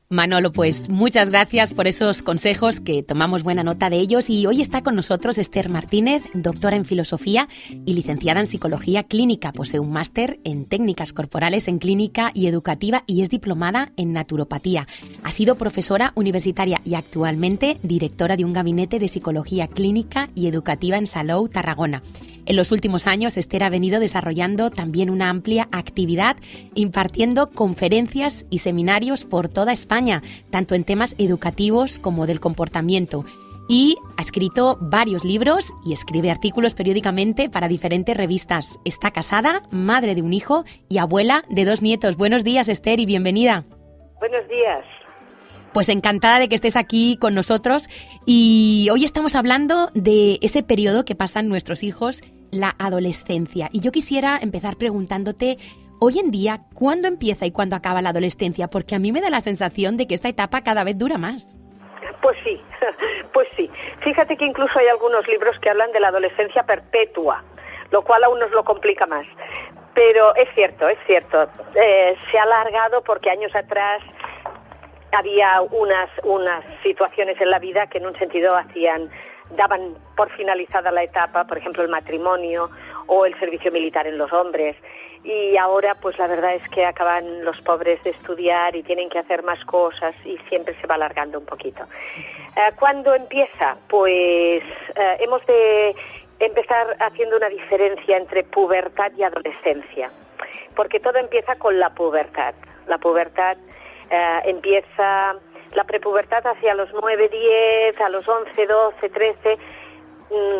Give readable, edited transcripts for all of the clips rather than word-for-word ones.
Manolo, pues muchas gracias por esos consejos, que tomamos buena nota de ellos. Y hoy está con nosotros Esther Martínez, doctora en Filosofía y licenciada en Psicología Clínica. Posee un máster en Técnicas Corporales en Clínica y Educativa y es diplomada en Naturopatía. Ha sido profesora universitaria y actualmente directora de un gabinete de Psicología Clínica y Educativa en Salou, Tarragona. En los últimos años, Esther ha venido desarrollando también una amplia actividad impartiendo conferencias y seminarios por toda España, tanto en temas educativos como del comportamiento. Y ha escrito varios libros y escribe artículos periódicamente para diferentes revistas. Está casada, madre de un hijo y abuela de 2 nietos. Buenos días, Esther, y bienvenida. Buenos días. Pues encantada de que estés aquí con nosotros. Y hoy estamos hablando de ese periodo que pasan nuestros hijos, la adolescencia. Y yo quisiera empezar preguntándote, hoy en día, ¿cuándo empieza y cuándo acaba la adolescencia? Porque a mí me da la sensación de que esta etapa cada vez dura más. Pues sí, pues sí. Fíjate que incluso hay algunos libros que hablan de la adolescencia perpetua, lo cual aún nos lo complica más. Pero es cierto, se ha alargado porque años atrás había unas situaciones en la vida que en un sentido daban por finalizada la etapa, por ejemplo el matrimonio o el servicio militar en los hombres, y ahora pues la verdad es que acaban los pobres de estudiar y tienen que hacer más cosas y siempre se va alargando un poquito. ¿Cuándo empieza? Pues hemos de empezar haciendo una diferencia entre pubertad y adolescencia, porque todo empieza con la pubertad. La pubertad empieza, la prepubertad hacia los 9, 10, a los 11, 12, 13,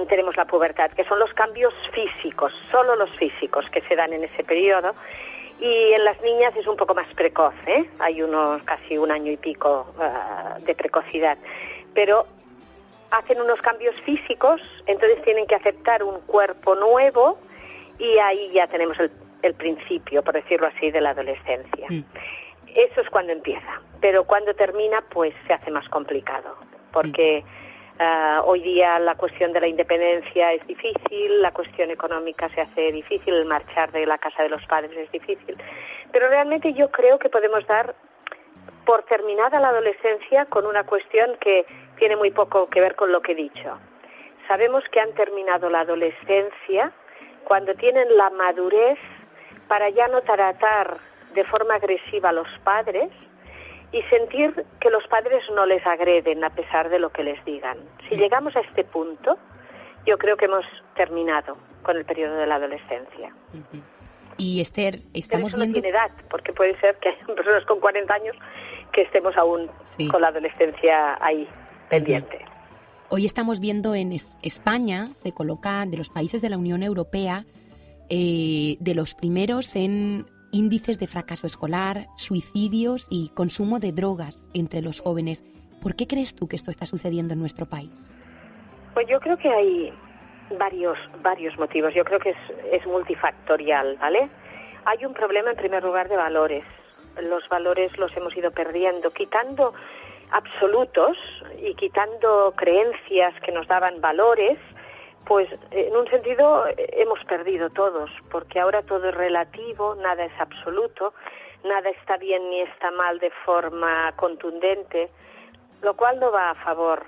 tenemos la pubertad, que son los cambios físicos, solo los físicos que se dan en ese periodo, y en las niñas es un poco más precoz, hay casi 1 año y pico de precocidad, pero hacen unos cambios físicos, entonces tienen que aceptar un cuerpo nuevo y ahí ya tenemos el principio, por decirlo así, de la adolescencia. Eso es cuando empieza, pero cuando termina pues se hace más complicado, porque hoy día la cuestión de la independencia es difícil, la cuestión económica se hace difícil, el marchar de la casa de los padres es difícil, pero realmente yo creo que podemos dar por terminada la adolescencia con una cuestión que tiene muy poco que ver con lo que he dicho. Sabemos que han terminado la adolescencia cuando tienen la madurez para ya no tratar de forma agresiva a los padres y sentir que los padres no les agreden a pesar de lo que les digan. Si llegamos a este punto, yo creo que hemos terminado con el periodo de la adolescencia. Y Esther, estamos Pero eso viendo... no tiene edad, porque puede ser que haya personas con 40 años que estemos aún con la adolescencia ahí, pendiente. Hoy estamos viendo en España, se coloca de los países de la Unión Europea, de los primeros en índices de fracaso escolar, suicidios y consumo de drogas entre los jóvenes. ¿Por qué crees tú que esto está sucediendo en nuestro país? Pues yo creo que hay varios motivos. Yo creo que es multifactorial, ¿vale? Hay un problema en primer lugar de valores. Los valores los hemos ido perdiendo, quitando absolutos y quitando creencias que nos daban valores. Pues en un sentido hemos perdido todos, porque ahora todo es relativo, nada es absoluto, nada está bien ni está mal de forma contundente, lo cual no va a favor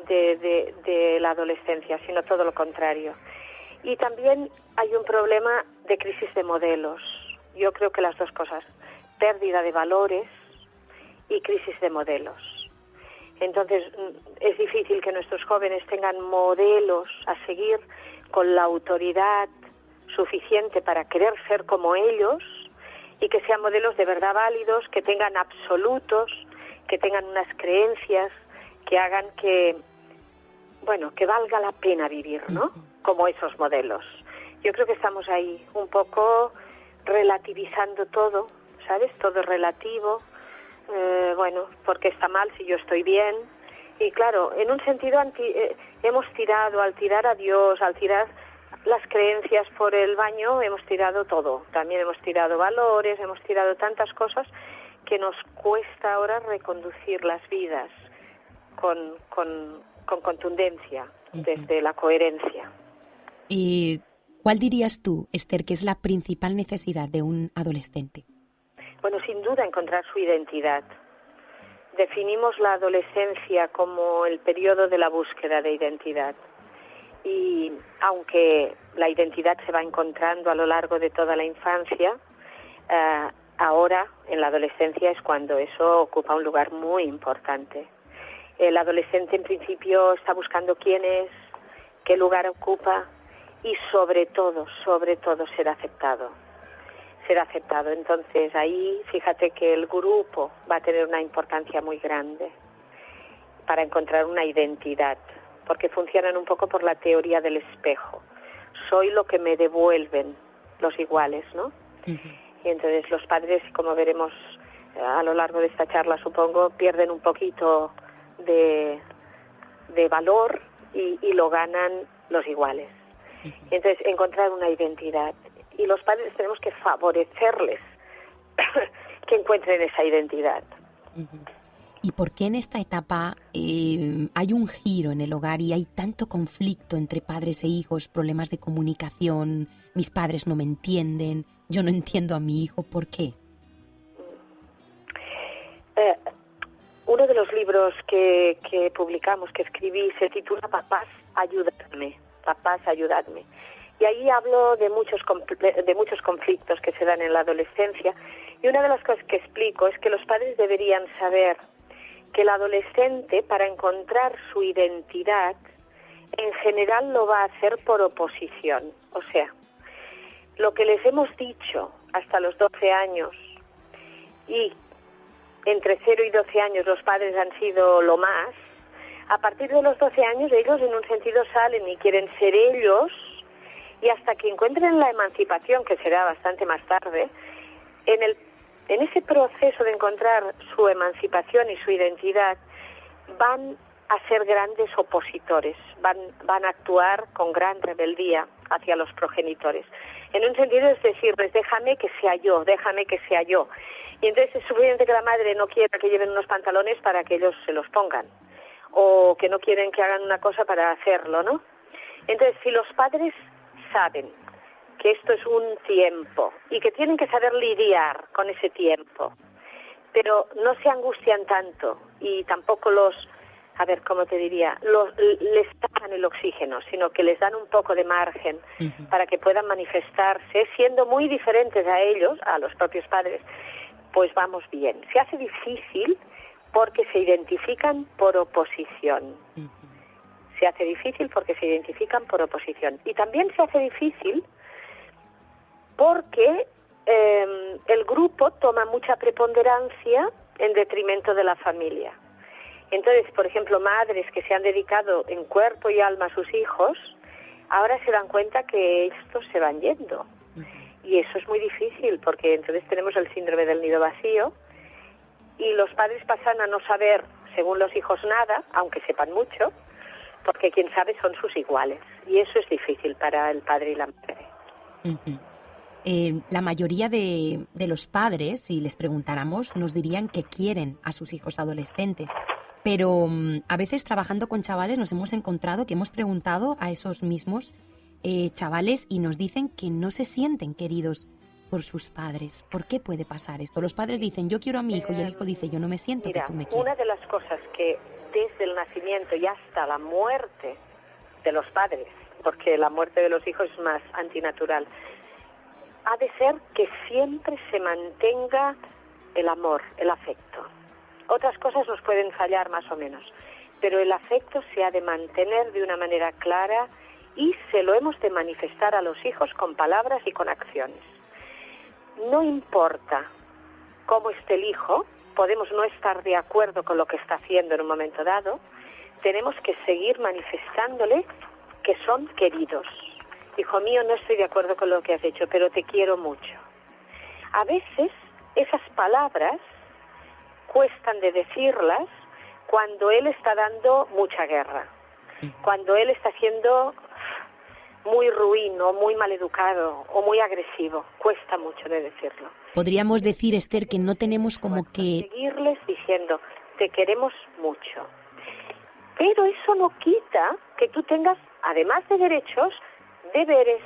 de la adolescencia, sino todo lo contrario. Y también hay un problema de crisis de modelos. Yo creo que las dos cosas, pérdida de valores y crisis de modelos. Entonces es difícil que nuestros jóvenes tengan modelos a seguir con la autoridad suficiente para querer ser como ellos y que sean modelos de verdad válidos, que tengan absolutos, que tengan unas creencias que hagan que valga la pena vivir, ¿no? Como esos modelos. Yo creo que estamos ahí un poco relativizando todo, ¿sabes? Todo es relativo. Porque está mal si yo estoy bien. Y claro, en un sentido hemos tirado, al tirar a Dios, al tirar las creencias por el baño, hemos tirado todo. También hemos tirado valores, hemos tirado tantas cosas que nos cuesta ahora reconducir las vidas con contundencia, desde la coherencia. ¿Y cuál dirías tú, Esther, que es la principal necesidad de un adolescente? Bueno, sin duda encontrar su identidad. definimos la adolescencia como el periodo de la búsqueda de identidad. Y aunque la identidad se va encontrando a lo largo de toda la infancia, ahora en la adolescencia es cuando eso ocupa un lugar muy importante. El adolescente en principio está buscando quién es, qué lugar ocupa y sobre todo ser aceptado. Ser aceptado. Entonces ahí fíjate que el grupo va a tener una importancia muy grande para encontrar una identidad, porque funcionan un poco por la teoría del espejo. Soy lo que me devuelven los iguales, ¿no? Uh-huh. Y entonces los padres, como veremos a lo largo de esta charla, supongo, pierden un poquito de valor y lo ganan los iguales. Uh-huh. Entonces encontrar una identidad. Y los padres tenemos que favorecerles que encuentren esa identidad. Uh-huh. ¿Y por qué en esta etapa hay un giro en el hogar y hay tanto conflicto entre padres e hijos, problemas de comunicación, mis padres no me entienden, yo no entiendo a mi hijo? ¿Por qué? Uno de los libros que publicamos, que escribí, se titula Papás, ayúdame. Papás, ayudadme. Y ahí hablo de muchos conflictos que se dan en la adolescencia. Y una de las cosas que explico es que los padres deberían saber que el adolescente, para encontrar su identidad, en general lo va a hacer por oposición. O sea, lo que les hemos dicho hasta los 12 años, y entre 0 y 12 años los padres han sido lo más, a partir de los 12 años ellos en un sentido salen y quieren ser ellos, y hasta que encuentren la emancipación, que será bastante más tarde, en ese proceso de encontrar su emancipación y su identidad, van a ser grandes opositores, van a actuar con gran rebeldía hacia los progenitores. En un sentido es decirles, déjame que sea yo. Y entonces es suficiente que la madre no quiera que lleven unos pantalones para que ellos se los pongan, o que no quieren que hagan una cosa para hacerlo, ¿no? Entonces, si los padres saben que esto es un tiempo y que tienen que saber lidiar con ese tiempo, pero no se angustian tanto y tampoco les tapan el oxígeno, sino que les dan un poco de margen uh-huh. para que puedan manifestarse siendo muy diferentes a ellos, a los propios padres, pues vamos bien. Se hace difícil porque se identifican por oposición. Uh-huh. Se hace difícil porque se identifican por oposición. Y también se hace difícil porque el grupo toma mucha preponderancia en detrimento de la familia. Entonces, por ejemplo, madres que se han dedicado en cuerpo y alma a sus hijos, ahora se dan cuenta que estos se van yendo. Uh-huh. Y eso es muy difícil porque entonces tenemos el síndrome del nido vacío y los padres pasan a no saber, según los hijos, nada, aunque sepan mucho, porque quien sabe son sus iguales. Y eso es difícil para el padre y la madre. Uh-huh. La mayoría de los padres, si les preguntáramos, nos dirían que quieren a sus hijos adolescentes. Pero a veces trabajando con chavales nos hemos encontrado que hemos preguntado a esos mismos chavales y nos dicen que no se sienten queridos por sus padres. ¿Por qué puede pasar esto? Los padres dicen, yo quiero a mi hijo, y el hijo dice, yo no me siento que tú me quieras. Una de las cosas que desde el nacimiento y hasta la muerte de los padres, porque la muerte de los hijos es más antinatural, ha de ser que siempre se mantenga el amor, el afecto. Otras cosas nos pueden fallar más o menos, pero el afecto se ha de mantener de una manera clara y se lo hemos de manifestar a los hijos con palabras y con acciones. No importa cómo esté el hijo, podemos no estar de acuerdo con lo que está haciendo en un momento dado, tenemos que seguir manifestándole que son queridos. Hijo mío, no estoy de acuerdo con lo que has hecho, pero te quiero mucho. A veces esas palabras cuestan de decirlas cuando él está dando mucha guerra, cuando él está siendo muy ruin o muy maleducado o muy agresivo. Cuesta mucho de decirlo. Podríamos decir, Esther, que no tenemos como que seguirles diciendo, te queremos mucho. Pero eso no quita que tú tengas, además de derechos, deberes.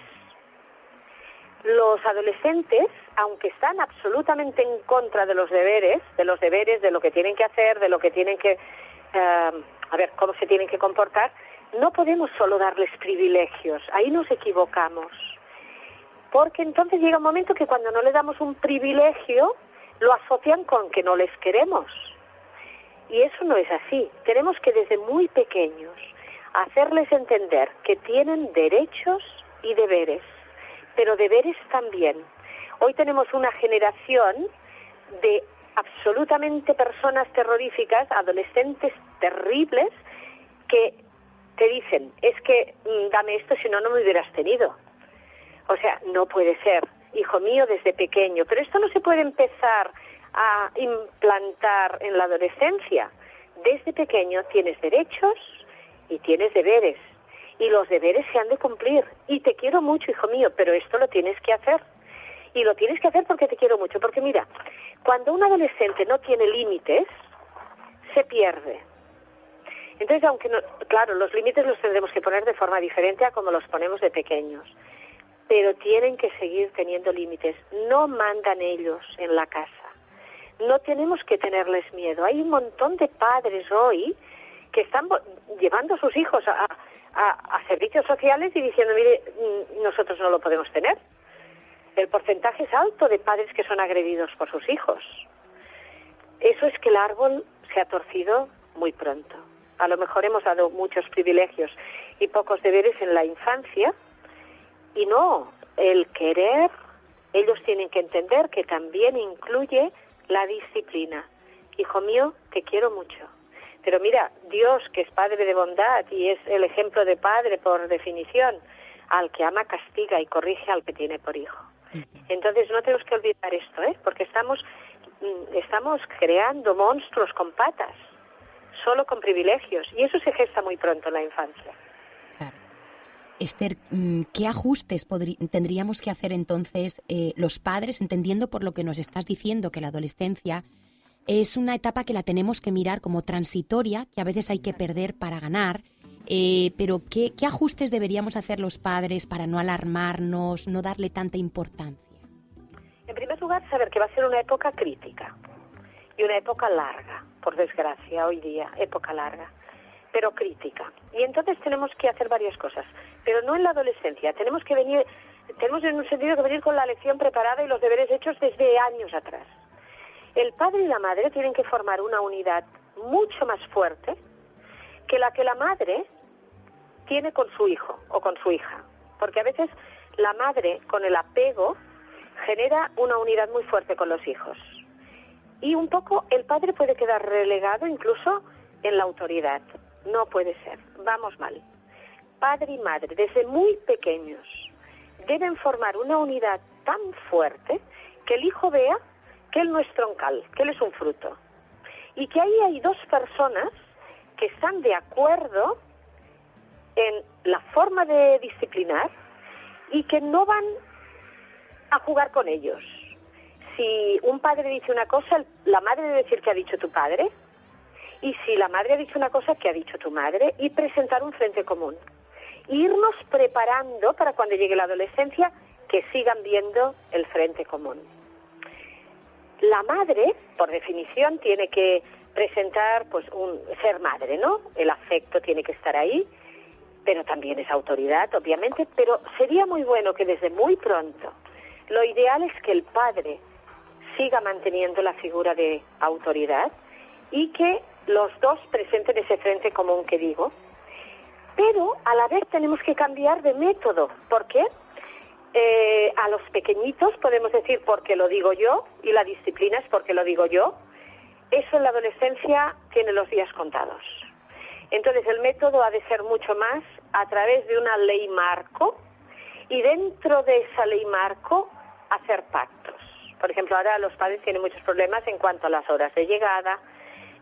Los adolescentes, aunque están absolutamente en contra de los deberes, de lo que tienen que hacer, de lo que tienen que, cómo se tienen que comportar, no podemos solo darles privilegios, ahí nos equivocamos. Porque entonces llega un momento que cuando no le damos un privilegio, lo asocian con que no les queremos. Y eso no es así. Tenemos que desde muy pequeños hacerles entender que tienen derechos y deberes, pero deberes también. Hoy tenemos una generación de absolutamente personas terroríficas, adolescentes terribles, que te dicen, es que dame esto, si no, no me hubieras tenido. O sea, no puede ser, hijo mío, desde pequeño. Pero esto no se puede empezar a implantar en la adolescencia. Desde pequeño tienes derechos y tienes deberes. Y los deberes se han de cumplir. Y te quiero mucho, hijo mío, pero esto lo tienes que hacer. Y lo tienes que hacer porque te quiero mucho. Porque mira, cuando un adolescente no tiene límites, se pierde. Entonces, aunque no, claro, los límites los tendremos que poner de forma diferente a como los ponemos de pequeños. Pero tienen que seguir teniendo límites. No mandan ellos en la casa. No tenemos que tenerles miedo. Hay un montón de padres hoy que están llevando a sus hijos a servicios sociales y diciendo, mire, nosotros no lo podemos tener. El porcentaje es alto de padres que son agredidos por sus hijos. Eso es que el árbol se ha torcido muy pronto. A lo mejor hemos dado muchos privilegios y pocos deberes en la infancia, y no, el querer, ellos tienen que entender que también incluye la disciplina. Hijo mío, te quiero mucho. Pero mira, Dios, que es Padre de bondad y es el ejemplo de padre por definición, al que ama castiga y corrige al que tiene por hijo. Entonces no tenemos que olvidar esto, porque estamos creando monstruos con patas, solo con privilegios, y eso se gesta muy pronto en la infancia. Claro. Esther, ¿qué ajustes tendríamos que hacer entonces los padres, entendiendo por lo que nos estás diciendo que la adolescencia es una etapa que la tenemos que mirar como transitoria, que a veces hay que perder para ganar, pero ¿qué ajustes deberíamos hacer los padres para no alarmarnos, no darle tanta importancia? En primer lugar, saber que va a ser una época crítica y una época larga, por desgracia, hoy día, época larga, pero crítica. Y entonces tenemos que hacer varias cosas, pero no en la adolescencia. Tenemos en un sentido que venir con la lección preparada y los deberes hechos desde años atrás. El padre y la madre tienen que formar una unidad mucho más fuerte que la madre tiene con su hijo o con su hija. Porque a veces la madre, con el apego, genera una unidad muy fuerte con los hijos. Y un poco el padre puede quedar relegado incluso en la autoridad. No puede ser, vamos mal. Padre y madre, desde muy pequeños, deben formar una unidad tan fuerte que el hijo vea que él no es troncal, que él es un fruto. Y que ahí hay dos personas que están de acuerdo en la forma de disciplinar y que no van a jugar con ellos. Si un padre dice una cosa, la madre debe decir que ha dicho tu padre, y si la madre ha dicho una cosa, que ha dicho tu madre, y presentar un frente común. Irnos preparando para cuando llegue la adolescencia que sigan viendo el frente común. La madre, por definición, tiene que presentar ser madre, ¿no? El afecto tiene que estar ahí, pero también es autoridad, obviamente, pero sería muy bueno que desde muy pronto, lo ideal es que el padre siga manteniendo la figura de autoridad y que los dos presenten ese frente común que digo, pero a la vez tenemos que cambiar de método. ¿Por qué? A los pequeñitos podemos decir porque lo digo yo, y la disciplina es porque lo digo yo. Eso en la adolescencia tiene los días contados. Entonces el método ha de ser mucho más a través de una ley marco, y dentro de esa ley marco hacer pactos. Por ejemplo, ahora los padres tienen muchos problemas en cuanto a las horas de llegada,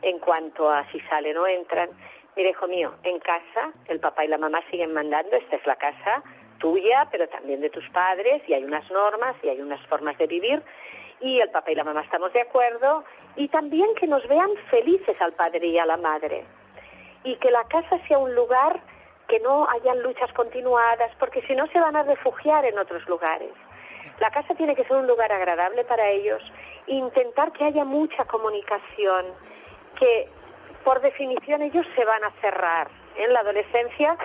en cuanto a si salen o entran. Mire, hijo mío, en casa el papá y la mamá siguen mandando, esta es la casa tuya, pero también de tus padres, y hay unas normas y hay unas formas de vivir, y el papá y la mamá estamos de acuerdo, y también que nos vean felices al padre y a la madre, y que la casa sea un lugar que no hayan luchas continuadas, porque si no se van a refugiar en otros lugares. La casa tiene que ser un lugar agradable para ellos, intentar que haya mucha comunicación, que por definición ellos se van a cerrar. En la adolescencia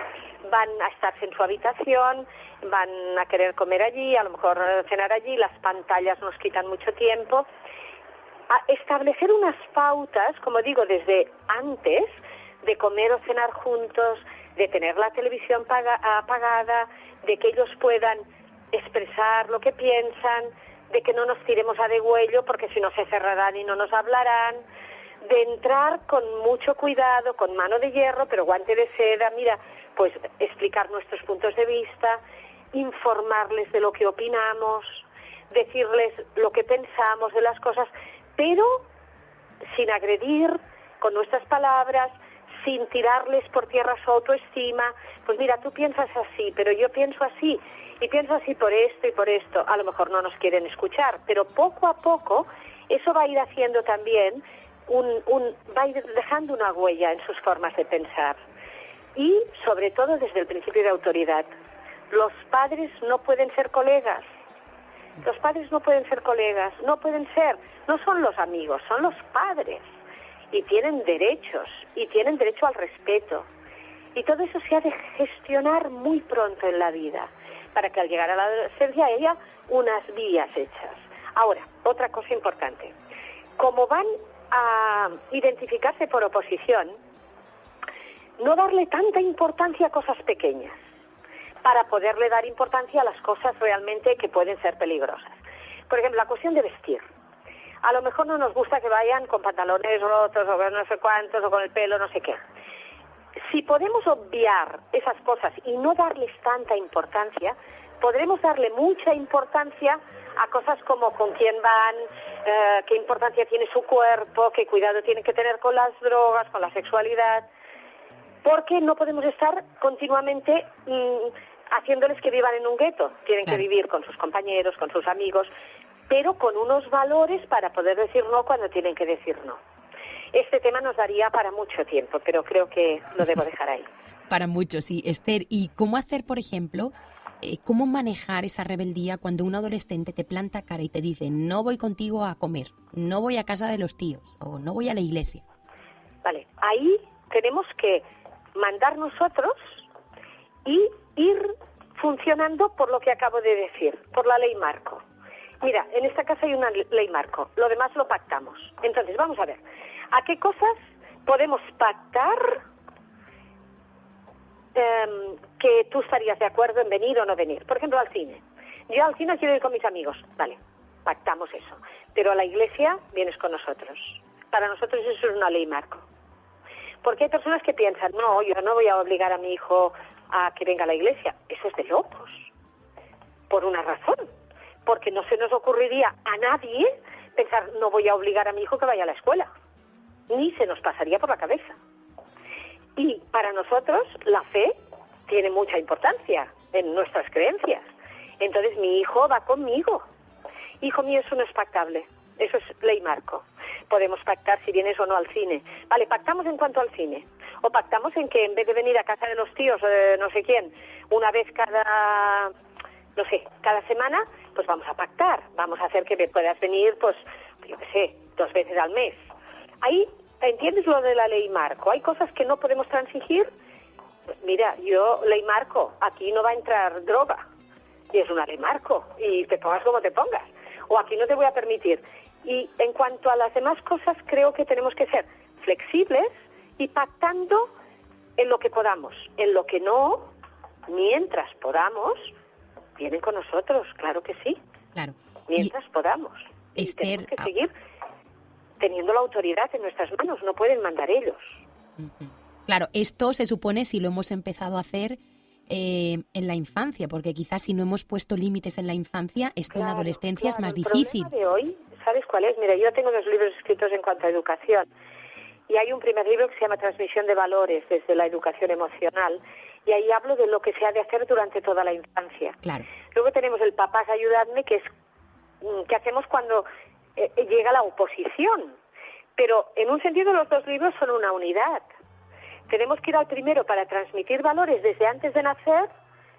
van a estarse en su habitación, van a querer comer allí, a lo mejor cenar allí, las pantallas nos quitan mucho tiempo. A establecer unas pautas, como digo, desde antes, de comer o cenar juntos, de tener la televisión apagada, de que ellos puedan expresar lo que piensan, de que no nos tiremos a degüello porque si no se cerrarán y no nos hablarán, de entrar con mucho cuidado, con mano de hierro, pero guante de seda, mira, pues explicar nuestros puntos de vista, informarles de lo que opinamos, decirles lo que pensamos de las cosas, pero sin agredir, con nuestras palabras, sin tirarles por tierra su autoestima. Pues mira, tú piensas así, pero yo pienso así, y pienso así por esto y por esto. A lo mejor no nos quieren escuchar, pero poco a poco eso va a ir haciendo también va a ir dejando una huella en sus formas de pensar. Y sobre todo desde el principio de autoridad. Los padres no pueden ser colegas. Los padres no pueden ser colegas, no son los amigos, son los padres. Y tienen derechos, y tienen derecho al respeto. Y todo eso se ha de gestionar muy pronto en la vida, para que al llegar a la adolescencia haya unas vías hechas. Ahora, otra cosa importante. Como van a identificarse por oposición, no darle tanta importancia a cosas pequeñas, para poderle dar importancia a las cosas realmente que pueden ser peligrosas. Por ejemplo, la cuestión de vestir. A lo mejor no nos gusta que vayan con pantalones rotos o con no sé cuántos o con el pelo no sé qué. Si podemos obviar esas cosas y no darles tanta importancia, podremos darle mucha importancia a cosas como con quién van, qué importancia tiene su cuerpo, qué cuidado tienen que tener con las drogas, con la sexualidad, porque no podemos estar continuamente haciéndoles que vivan en un gueto. Tienen que vivir con sus compañeros, con sus amigos, pero con unos valores para poder decir no cuando tienen que decir no. Este tema nos daría para mucho tiempo, pero creo que lo debo dejar ahí. Para mucho, sí. Esther, ¿y cómo hacer, por ejemplo, cómo manejar esa rebeldía cuando un adolescente te planta cara y te dice no voy contigo a comer, no voy a casa de los tíos o no voy a la iglesia? Vale, ahí tenemos que mandar nosotros y ir funcionando por lo que acabo de decir, por la ley marco. Mira, en esta casa hay una ley marco, lo demás lo pactamos. Entonces, vamos a ver, ¿a qué cosas podemos pactar que tú estarías de acuerdo en venir o no venir? Por ejemplo, al cine. Yo al cine quiero ir con mis amigos, vale, pactamos eso. Pero a la iglesia vienes con nosotros. Para nosotros eso es una ley marco. Porque hay personas que piensan, no, yo no voy a obligar a mi hijo a que venga a la iglesia. Eso es de locos. Por una razón. Porque no se nos ocurriría a nadie pensar, no voy a obligar a mi hijo que vaya a la escuela. Ni se nos pasaría por la cabeza. Y para nosotros la fe tiene mucha importancia en nuestras creencias. Entonces mi hijo va conmigo. Hijo mío, eso no es pactable. Eso es ley marco. Podemos pactar si vienes o no al cine. Vale, pactamos en cuanto al cine. O pactamos en que en vez de venir a casa de los tíos no sé quién, una vez cada semana, pues vamos a pactar. Vamos a hacer que me puedas venir, pues, yo qué sé, 2 veces al mes. Ahí, ¿entiendes lo de la ley marco? Hay cosas que no podemos transigir. Mira, yo, ley marco, aquí no va a entrar droga. Y es una ley marco. Y te pongas como te pongas. O aquí no te voy a permitir. Y en cuanto a las demás cosas, creo que tenemos que ser flexibles y pactando en lo que podamos. En lo que no, mientras podamos, vienen con nosotros, claro que sí. Claro. Mientras podamos. Y tenemos que seguir teniendo la autoridad en nuestras manos, no pueden mandar ellos. Claro, esto se supone si lo hemos empezado a hacer en la infancia, porque quizás si no hemos puesto límites en la infancia, esto en la adolescencia es más difícil. El problema de hoy, ¿sabes cuál es? Mira, yo tengo 2 libros escritos en cuanto a educación, y hay un primer libro que se llama Transmisión de Valores desde la educación emocional, y ahí hablo de lo que se ha de hacer durante toda la infancia. Claro. Luego tenemos el Papás Ayudadme, que es que hacemos cuando llega la oposición, pero en un sentido los 2 libros son una unidad. Tenemos que ir al primero para transmitir valores desde antes de nacer,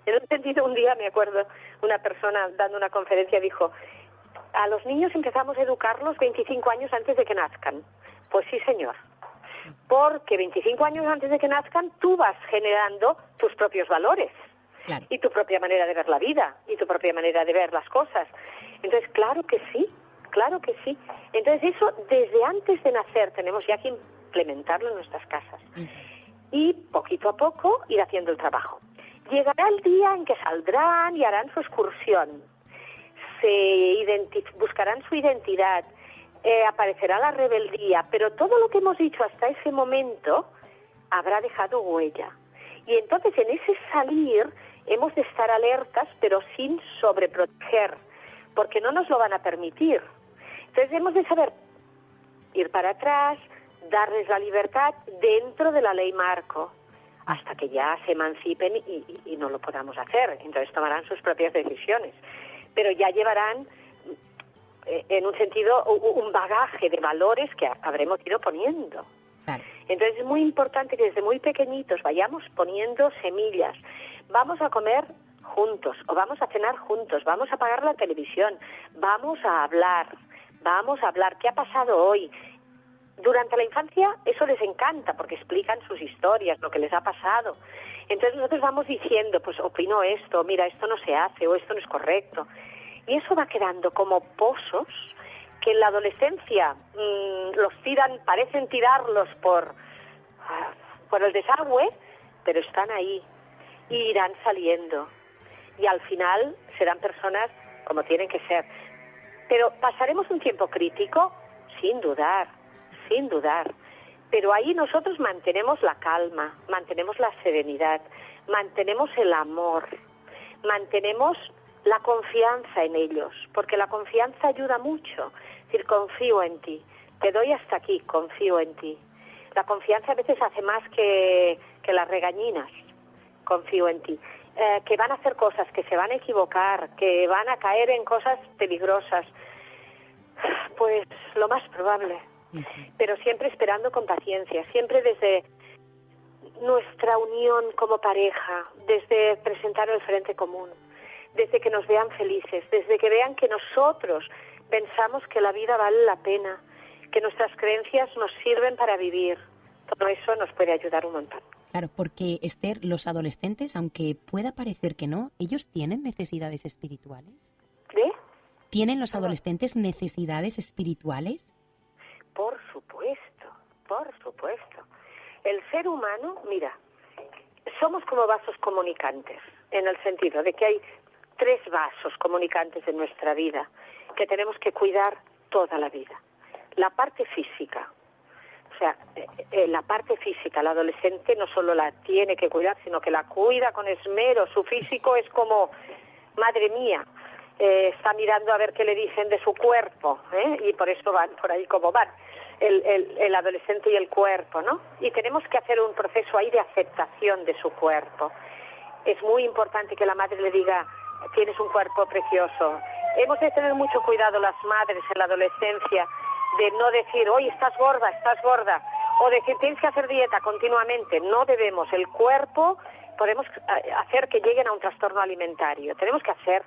En un sentido, un día me acuerdo, una persona dando una conferencia dijo, a los niños empezamos a educarlos 25 años antes de que nazcan. Pues sí, señor. Porque 25 años antes de que nazcan tú vas generando tus propios valores. Claro. Y tu propia manera de ver la vida, y tu propia manera de ver las cosas. Entonces, claro que sí. Entonces, eso desde antes de nacer tenemos ya que implementarlo en nuestras casas. Y poquito a poco ir haciendo el trabajo. Llegará el día en que saldrán y harán su excursión. Buscarán su identidad. Aparecerá la rebeldía. Pero todo lo que hemos dicho hasta ese momento habrá dejado huella. Y entonces en ese salir hemos de estar alertas, pero sin sobreproteger, porque no nos lo van a permitir. Entonces hemos de saber ir para atrás, darles la libertad dentro de la ley marco, hasta que ya se emancipen y no lo podamos hacer. Entonces tomarán sus propias decisiones. Pero ya llevarán, en un sentido, un bagaje de valores que habremos ido poniendo. Claro. Entonces es muy importante que desde muy pequeñitos vayamos poniendo semillas. Vamos a comer juntos o vamos a cenar juntos, vamos a apagar la televisión, vamos a hablar qué ha pasado hoy. Durante la infancia eso les encanta porque explican sus historias, lo que les ha pasado. Entonces nosotros vamos diciendo, pues opino esto, mira, esto no se hace o esto no es correcto. Y eso va quedando como pozos que en la adolescencia los tiran, parecen tirarlos por el desagüe, pero están ahí y irán saliendo. Y al final serán personas como tienen que ser. Pero pasaremos un tiempo crítico, sin dudar. Pero ahí nosotros mantenemos la calma, mantenemos la serenidad, mantenemos el amor, mantenemos la confianza en ellos, porque la confianza ayuda mucho. Es decir, confío en ti, te doy hasta aquí, confío en ti. La confianza a veces hace más que las regañinas, confío en ti. Que van a hacer cosas, que se van a equivocar, que van a caer en cosas peligrosas, pues lo más probable. Pero siempre esperando con paciencia, siempre desde nuestra unión como pareja, desde presentar el frente común, desde que nos vean felices, desde que vean que nosotros pensamos que la vida vale la pena, que nuestras creencias nos sirven para vivir. Todo eso nos puede ayudar un montón. Claro, porque, Esther, los adolescentes, aunque pueda parecer que no, ¿ellos tienen necesidades espirituales? ¿De? ¿Tienen los adolescentes necesidades espirituales? Por supuesto. El ser humano, mira, somos como vasos comunicantes, en el sentido de que hay 3 vasos comunicantes en nuestra vida que tenemos que cuidar toda la vida. La parte física, o sea, la parte física, el adolescente no solo la tiene que cuidar, sino que la cuida con esmero. Su físico es como, madre mía, está mirando a ver qué le dicen de su cuerpo, y por eso van por ahí como van, el adolescente y el cuerpo, ¿no? Y tenemos que hacer un proceso ahí de aceptación de su cuerpo. Es muy importante que la madre le diga, tienes un cuerpo precioso. Hemos de tener mucho cuidado las madres en la adolescencia de no decir, oye, estás gorda, o decir, tienes que hacer dieta continuamente. No debemos. El cuerpo podemos hacer que lleguen a un trastorno alimentario. Tenemos que hacer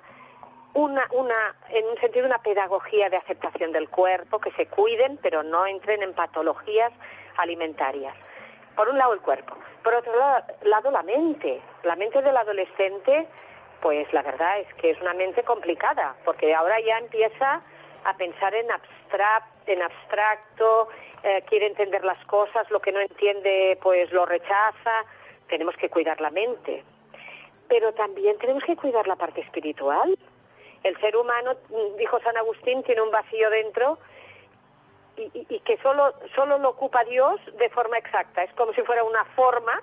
en un sentido, una pedagogía de aceptación del cuerpo, que se cuiden, pero no entren en patologías alimentarias. Por un lado el cuerpo, por otro lado la mente del adolescente, pues la verdad es que es una mente complicada, porque ahora ya empieza a pensar en abstracto, quiere entender las cosas, lo que no entiende pues lo rechaza. Tenemos que cuidar la mente, pero también tenemos que cuidar la parte espiritual. El ser humano, dijo San Agustín, tiene un vacío dentro y que solo lo ocupa Dios de forma exacta. Es como si fuera una forma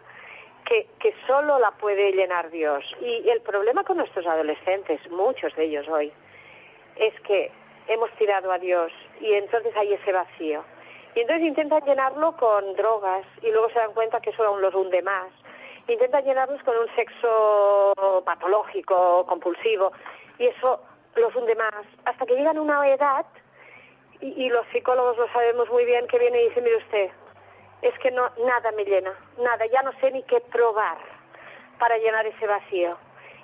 que solo la puede llenar Dios. Y el problema con nuestros adolescentes, muchos de ellos hoy, es que hemos tirado a Dios y entonces hay ese vacío. Y entonces intentan llenarlo con drogas y luego se dan cuenta que eso aún los hunde más. Intentan llenarlos con un sexo patológico, compulsivo, y eso los hunde más, hasta que llegan a una edad, y los psicólogos lo sabemos muy bien, que viene y dice, mire usted, es que no, nada me llena, nada, ya no sé ni qué probar para llenar ese vacío.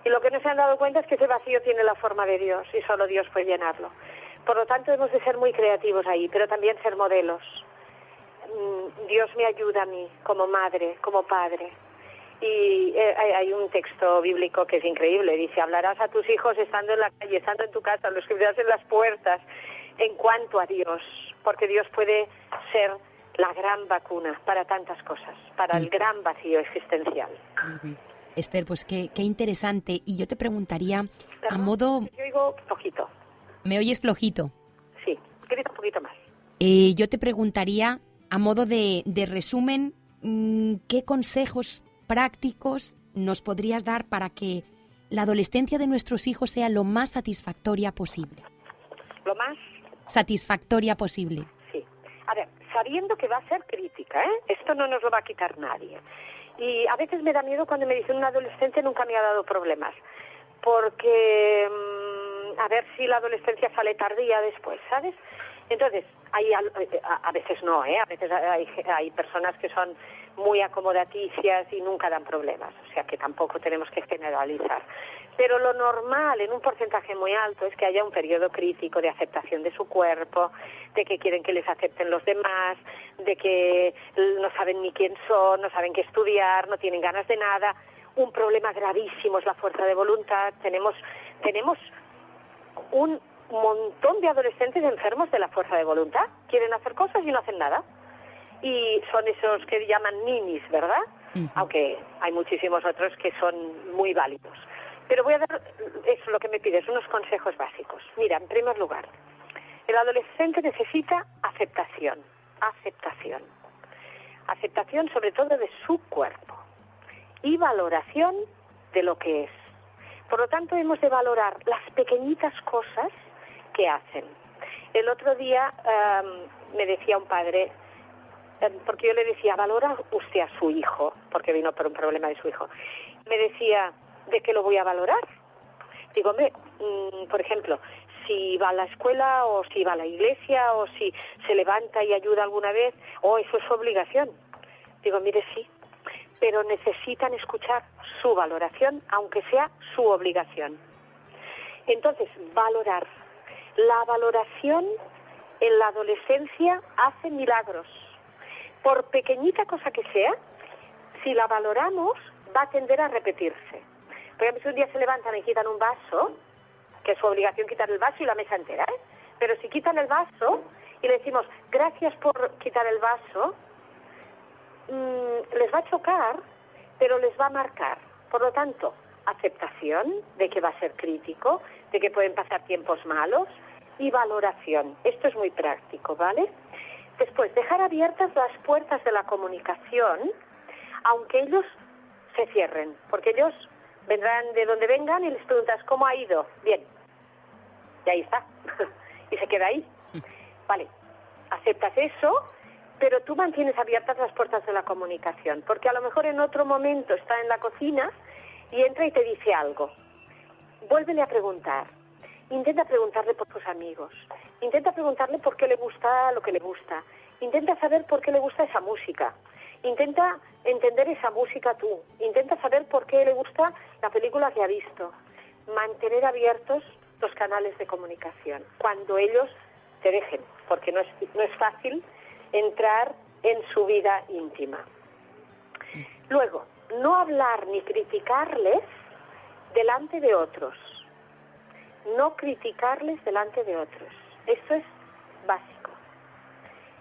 Y lo que no se han dado cuenta es que ese vacío tiene la forma de Dios y solo Dios puede llenarlo. Por lo tanto, hemos de ser muy creativos ahí, pero también ser modelos. Dios me ayuda a mí, como madre, como padre. Y hay un texto bíblico que es increíble. Dice, hablarás a tus hijos estando en la calle, estando en tu casa, los escribirás en las puertas, en cuanto a Dios. Porque Dios puede ser la gran vacuna para tantas cosas, para el gran vacío existencial. Esther, pues qué interesante. Y yo te preguntaría, ¿Perdón? a modo... Yo oigo flojito. ¿Me oyes flojito? Sí, grita un poquito más. Yo te preguntaría, a modo de resumen, ¿qué consejos prácticos nos podrías dar para que la adolescencia de nuestros hijos sea lo más satisfactoria posible? ¿Lo más? Satisfactoria posible. Sí. A ver, sabiendo que va a ser crítica, ¿eh? Esto no nos lo va a quitar nadie. Y a veces me da miedo cuando me dicen un adolescente nunca me ha dado problemas. Porque... a ver si la adolescencia sale tardía después, ¿sabes? Entonces, a veces no, ¿eh? A veces hay personas que son muy acomodaticias y nunca dan problemas, o sea que tampoco tenemos que generalizar. Pero lo normal, en un porcentaje muy alto, es que haya un periodo crítico de aceptación de su cuerpo, de que quieren que les acepten los demás, de que no saben ni quién son, no saben qué estudiar, no tienen ganas de nada. Un problema gravísimo es la fuerza de voluntad. Tenemos un montón de adolescentes enfermos de la fuerza de voluntad. Quieren hacer cosas y no hacen nada. Y son esos que llaman ninis, ¿verdad? Uh-huh. Aunque hay muchísimos otros que son muy válidos. Pero voy a dar, eso lo que me pides, unos consejos básicos. Mira, en primer lugar, el adolescente necesita aceptación. Aceptación sobre todo de su cuerpo. Y valoración de lo que es. Por lo tanto, hemos de valorar las pequeñitas cosas que hacen. El otro día me decía un padre, porque yo le decía, valora usted a su hijo, porque vino por un problema de su hijo. Me decía, ¿de qué lo voy a valorar? Digo, hombre, por ejemplo, si va a la escuela o si va a la iglesia o si se levanta y ayuda alguna vez, eso es su obligación. Digo, mire, sí, pero necesitan escuchar su valoración, aunque sea su obligación. Entonces, valorar. La valoración en la adolescencia hace milagros. Por pequeñita cosa que sea, si la valoramos, va a tender a repetirse. Por ejemplo, si un día se levantan y quitan un vaso, que es su obligación quitar el vaso y la mesa entera, ¿eh? Pero si quitan el vaso y le decimos, gracias por quitar el vaso, les va a chocar, pero les va a marcar. Por lo tanto, aceptación de que va a ser crítico, de que pueden pasar tiempos malos, y valoración. Esto es muy práctico, ¿vale? Después, dejar abiertas las puertas de la comunicación, aunque ellos se cierren, porque ellos vendrán de donde vengan y les preguntas, ¿cómo ha ido? Bien. Y ahí está. Y se queda ahí. Vale, aceptas eso, pero tú mantienes abiertas las puertas de la comunicación, porque a lo mejor en otro momento está en la cocina y entra y te dice algo. Vuélvele a preguntar. Intenta preguntarle por sus amigos. Intenta preguntarle por qué le gusta lo que le gusta. Intenta saber por qué le gusta esa música. Intenta entender esa música tú. Intenta saber por qué le gusta la película que ha visto. Mantener abiertos los canales de comunicación cuando ellos te dejen, porque no es fácil entrar en su vida íntima. Luego, no hablar ni criticarles delante de otros. No criticarles delante de otros. Esto es básico.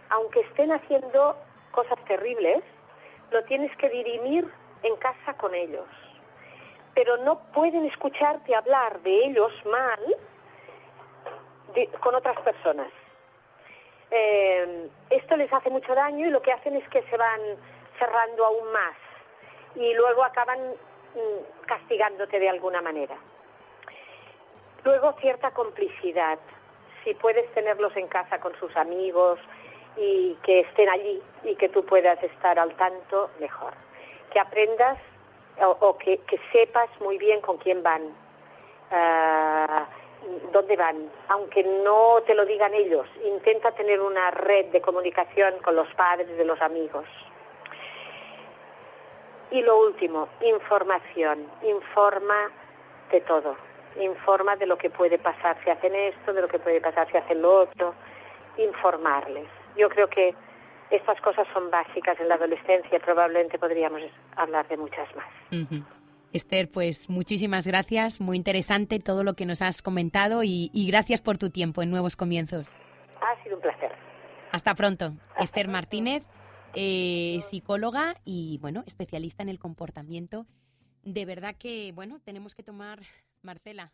Aunque estén haciendo cosas terribles, lo tienes que dirimir en casa con ellos. Pero no pueden escucharte hablar de ellos mal con otras personas. Esto les hace mucho daño y lo que hacen es que se van cerrando aún más y luego acaban castigándote de alguna manera. Luego, cierta complicidad. Si puedes tenerlos en casa con sus amigos y que estén allí y que tú puedas estar al tanto, mejor. Que aprendas o que sepas muy bien con quién van, dónde van, aunque no te lo digan ellos. Intenta tener una red de comunicación con los padres de los amigos. Y lo último, información. Informa de todo. Informa de lo que puede pasar si hacen esto, de lo que puede pasar si hacen lo otro. Informarles. Yo creo que estas cosas son básicas en la adolescencia. Probablemente podríamos hablar de muchas más. Uh-huh. Esther, pues muchísimas gracias. Muy interesante todo lo que nos has comentado y gracias por tu tiempo en Nuevos Comienzos. Ha sido un placer. Hasta pronto. Esther Martínez, psicóloga y, bueno, especialista en el comportamiento. De verdad que, bueno, tenemos que tomar, Marcela,